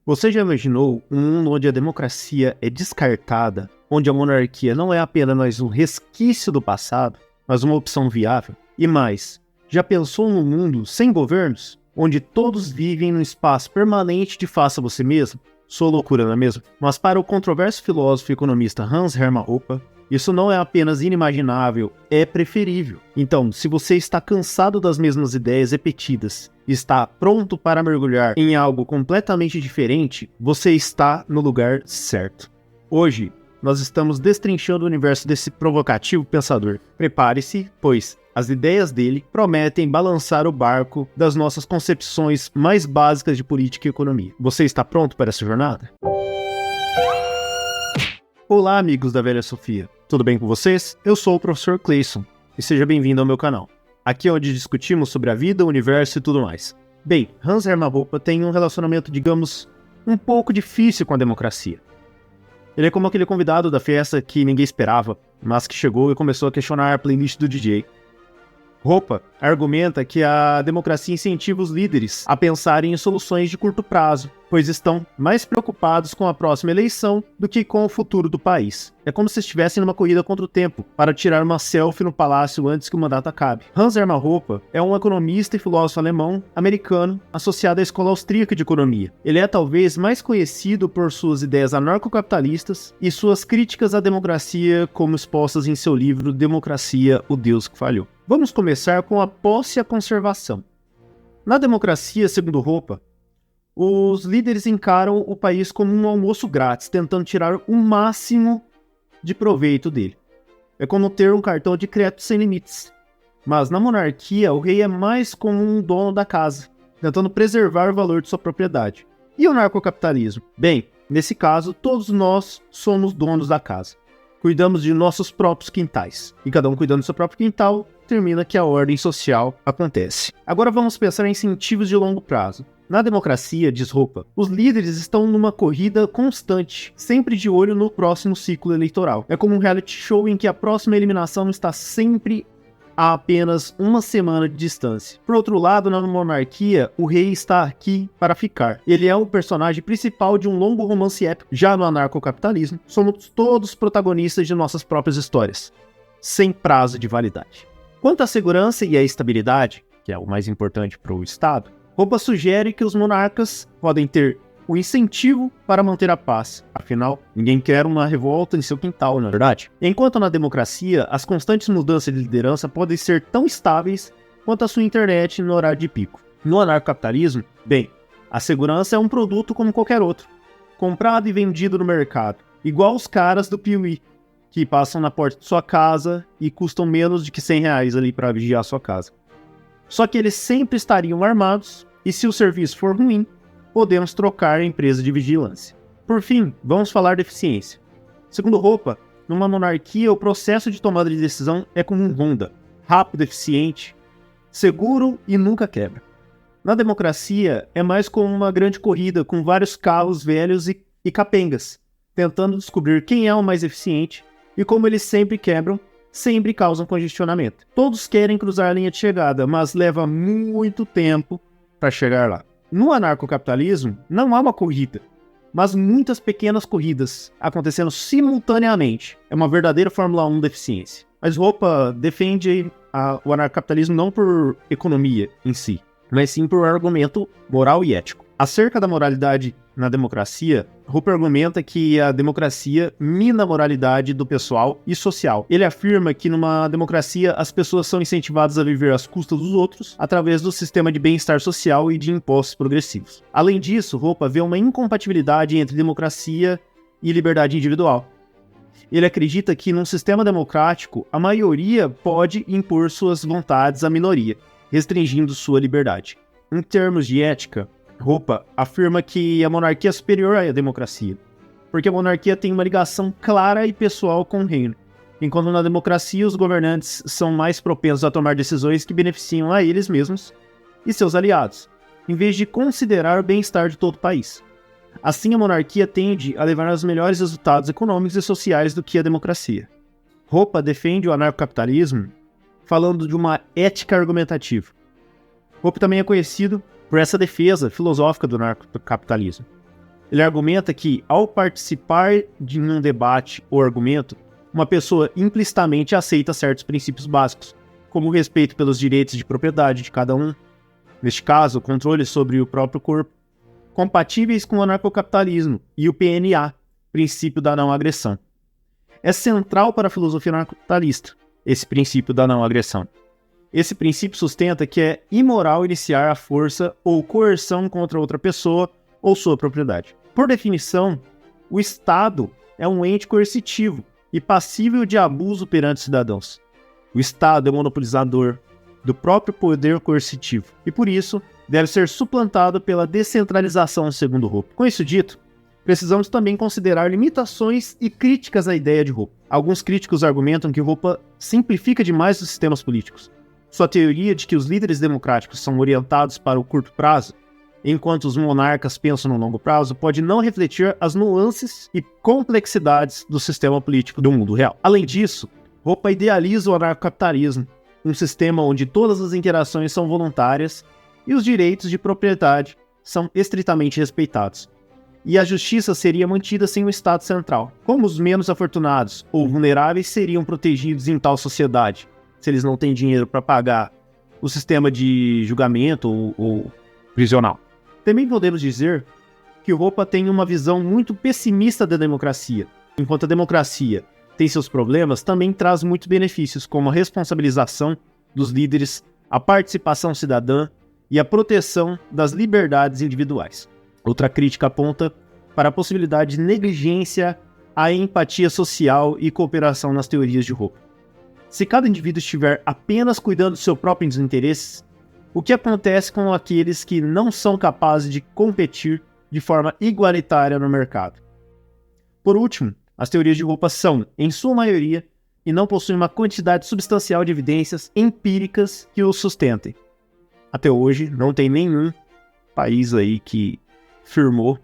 Você já imaginou um mundo onde a democracia é descartada, onde a monarquia não é apenas um resquício do passado, mas uma opção viável? E mais, já pensou num mundo sem governos, onde todos vivem num espaço permanente de faça você mesmo? Sua loucura, não é mesmo? Mas para o controverso filósofo e economista Hans Hermann Hoppe, isso não é apenas inimaginável, é preferível. Então, se você está cansado das mesmas ideias repetidas e está pronto para mergulhar em algo completamente diferente, você está no lugar certo. Hoje, nós estamos destrinchando o universo desse provocativo pensador. Prepare-se, pois as ideias dele prometem balançar o barco das nossas concepções mais básicas de política e economia. Você está pronto para essa jornada? Olá, amigos da Velha Sofia. Tudo bem com vocês? Eu sou o professor Cleison e seja bem-vindo ao meu canal. Aqui é onde discutimos sobre a vida, o universo e tudo mais. Bem, Hans Hermann Hoppe tem um relacionamento, digamos, um pouco difícil com a democracia. Ele é como aquele convidado da festa que ninguém esperava, mas que chegou e começou a questionar a playlist do DJ. Hoppe argumenta que a democracia incentiva os líderes a pensarem em soluções de curto prazo, pois estão mais preocupados com a próxima eleição do que com o futuro do país. É como se estivessem numa corrida contra o tempo, para tirar uma selfie no palácio antes que o mandato acabe. Hans Hermann Hoppe é um economista e filósofo alemão-americano associado à escola austríaca de economia. Ele é talvez mais conhecido por suas ideias anarcocapitalistas e suas críticas à democracia como expostas em seu livro Democracia, o Deus que Falhou. Vamos começar com a posse e a conservação. Na democracia, segundo Hoppe, os líderes encaram o país como um almoço grátis, tentando tirar o máximo de proveito dele. É como ter um cartão de crédito sem limites. Mas na monarquia, o rei é mais como um dono da casa, tentando preservar o valor de sua propriedade. E o narcocapitalismo? Bem, nesse caso, todos nós somos donos da casa. Cuidamos de nossos próprios quintais. E cada um cuidando do seu próprio quintal, termina que a ordem social acontece. Agora vamos pensar em incentivos de longo prazo. Na democracia, diz Hoppe, os líderes estão numa corrida constante, sempre de olho no próximo ciclo eleitoral. É como um reality show em que a próxima eliminação está sempre a apenas uma semana de distância. Por outro lado, na monarquia, o rei está aqui para ficar. Ele é o personagem principal de um longo romance épico. Já no anarcocapitalismo, somos todos protagonistas de nossas próprias histórias, sem prazo de validade. Quanto à segurança e à estabilidade, que é o mais importante para o Estado, Hoppe sugere que os monarcas podem ter o incentivo para manter a paz. Afinal, ninguém quer uma revolta em seu quintal, não é verdade? Enquanto na democracia, as constantes mudanças de liderança podem ser tão estáveis quanto a sua internet no horário de pico. No anarcocapitalismo, bem, a segurança é um produto como qualquer outro, comprado e vendido no mercado, igual os caras do Piuí, que passam na porta de sua casa e custam menos de que R$100 ali para vigiar a sua casa. Só que eles sempre estariam armados e se o serviço for ruim, podemos trocar a empresa de vigilância. Por fim, vamos falar de eficiência. Segundo Hoppe, numa monarquia o processo de tomada de decisão é como um Honda, rápido, eficiente, seguro e nunca quebra. Na democracia é mais como uma grande corrida com vários carros velhos e capengas, tentando descobrir quem é o mais eficiente e como eles sempre quebram, sempre causam congestionamento. Todos querem cruzar a linha de chegada, mas leva muito tempo para chegar lá. No anarcocapitalismo, não há uma corrida, mas muitas pequenas corridas acontecendo simultaneamente. É uma verdadeira Fórmula 1 da eficiência. Mas Hoppe defende o anarcocapitalismo não por economia em si, mas sim por argumento moral e ético. Acerca da moralidade na democracia, Hoppe argumenta que a democracia mina a moralidade do pessoal e social. Ele afirma que numa democracia as pessoas são incentivadas a viver às custas dos outros através do sistema de bem-estar social e de impostos progressivos. Além disso, Hoppe vê uma incompatibilidade entre democracia e liberdade individual. Ele acredita que num sistema democrático, a maioria pode impor suas vontades à minoria, restringindo sua liberdade. Em termos de ética, Hoppe afirma que a monarquia é superior à democracia, porque a monarquia tem uma ligação clara e pessoal com o reino, enquanto na democracia os governantes são mais propensos a tomar decisões que beneficiam a eles mesmos e seus aliados, em vez de considerar o bem-estar de todo o país. Assim, a monarquia tende a levar aos melhores resultados econômicos e sociais do que a democracia. Hoppe defende o anarcocapitalismo falando de uma ética argumentativa. Hoppe também é conhecido por essa defesa filosófica do anarcocapitalismo. Ele argumenta que, ao participar de um debate ou argumento, uma pessoa implicitamente aceita certos princípios básicos, como o respeito pelos direitos de propriedade de cada um, neste caso, o controle sobre o próprio corpo, compatíveis com o anarcocapitalismo e o PNA, princípio da não agressão. É central para a filosofia anarcocapitalista esse princípio da não agressão. Esse princípio sustenta que é imoral iniciar a força ou coerção contra outra pessoa ou sua propriedade. Por definição, o Estado é um ente coercitivo e passível de abuso perante cidadãos. O Estado é monopolizador do próprio poder coercitivo e, por isso, deve ser suplantado pela descentralização, segundo Hoppe. Com isso dito, precisamos também considerar limitações e críticas à ideia de Hoppe. Alguns críticos argumentam que Hoppe simplifica demais os sistemas políticos. Sua teoria de que os líderes democráticos são orientados para o curto prazo, enquanto os monarcas pensam no longo prazo, pode não refletir as nuances e complexidades do sistema político do mundo real. Além disso, Hoppe idealiza o anarcocapitalismo, um sistema onde todas as interações são voluntárias e os direitos de propriedade são estritamente respeitados. E a justiça seria mantida sem um Estado central. Como os menos afortunados ou vulneráveis seriam protegidos em tal sociedade, se eles não têm dinheiro para pagar o sistema de julgamento ou prisional? Também podemos dizer que o Hoppe tem uma visão muito pessimista da democracia. Enquanto a democracia tem seus problemas, também traz muitos benefícios, como a responsabilização dos líderes, a participação cidadã e a proteção das liberdades individuais. Outra crítica aponta para a possibilidade de negligência à empatia social e cooperação nas teorias de Hoppe. Se cada indivíduo estiver apenas cuidando do seu próprio desinteresse, o que acontece com aqueles que não são capazes de competir de forma igualitária no mercado? Por último, as teorias de Hoppe são, em sua maioria, e não possuem uma quantidade substancial de evidências empíricas que os sustentem. Até hoje, não tem nenhum país aí que firmou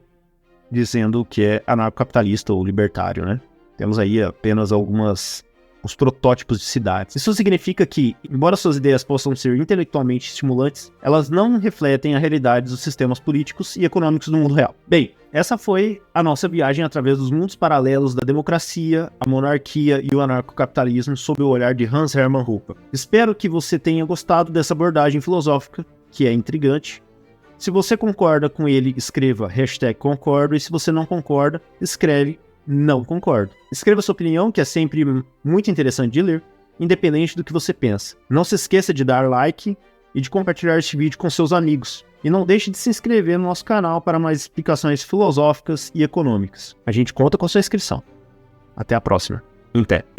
dizendo que é anarcocapitalista ou libertário, né? Temos aí apenas os protótipos de cidades. Isso significa que, embora suas ideias possam ser intelectualmente estimulantes, elas não refletem a realidade dos sistemas políticos e econômicos do mundo real. Bem, essa foi a nossa viagem através dos mundos paralelos da democracia, a monarquia e o anarcocapitalismo sob o olhar de Hans Hermann Hoppe. Espero que você tenha gostado dessa abordagem filosófica, que é intrigante. Se você concorda com ele, escreva #concordo, e se você não concorda, escreve não concordo. Escreva sua opinião, que é sempre muito interessante de ler, independente do que você pensa. Não se esqueça de dar like e de compartilhar este vídeo com seus amigos. E não deixe de se inscrever no nosso canal para mais explicações filosóficas e econômicas. A gente conta com a sua inscrição. Até a próxima. Até.